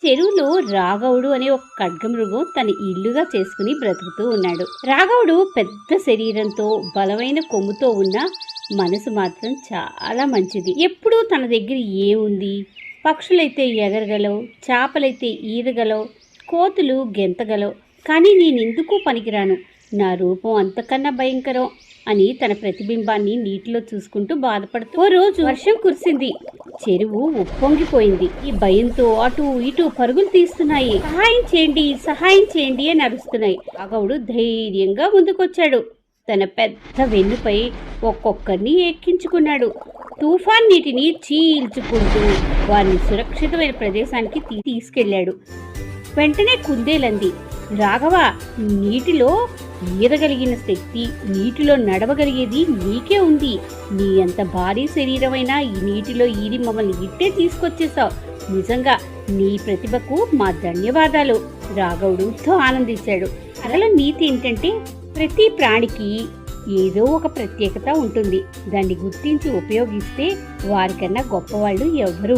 చెరువులో రాఘవుడు అనే ఒక ఖడ్గమృగం తన ఇల్లుగా చేసుకుని బ్రతుకుతూ ఉన్నాడు. రాఘవుడు పెద్ద శరీరంతో బలమైన కొమ్ముతో ఉన్న మనసు మాత్రం చాలా మంచిది. ఎప్పుడూ తన దగ్గర ఏముంది, పక్షులైతే ఎగరగలవు, చేపలైతే ఈదగలవు, కోతులు గెంతగలవు, కానీ నేనెందుకు పనికిరాను, నా రూపం అంతకన్నా భయంకరం అని తన ప్రతిబింబాన్ని నీటిలో చూసుకుంటూ బాధపడుతూ ఓ రోజు వర్షం కురిసింది. చెరువు ఉప్పొంగిపోయింది. ఈ భయంతో అటు ఇటు పరుగులు తీస్తున్నాయి. సహాయం చేయండి, సహాయం చేయండి అని అరుస్తున్నాయి. రాఘవుడు ధైర్యంగా ముందుకొచ్చాడు. తన పెద్ద వెన్నుపై ఒక్కొక్కరిని ఎక్కించుకున్నాడు. తుఫాన్ నీటిని చీల్చుకుంటూ వారిని సురక్షితమైన ప్రదేశానికి తీసుకెళ్లాడు. వెంటనే కుందేలంది, రాఘవ, నీటిలో ఈదగలిగిన శక్తి, నీటిలో నడవగలిగేది నీకే ఉంది. నీ అంత భారీ శరీరమైనా ఈ నీటిలో ఈది మమ్మల్ని ఇట్టే తీసుకొచ్చేసావు. నిజంగా నీ ప్రతిభకు మా ధన్యవాదాలు. రాఘవుడు ఎంతో ఆనందించాడు. కథల నీతి ఏంటంటే, ప్రతి ప్రాణికి ఏదో ఒక ప్రత్యేకత ఉంటుంది. దాన్ని గుర్తించి ఉపయోగిస్తే వారికన్నా గొప్పవాళ్ళు ఎవ్వరూ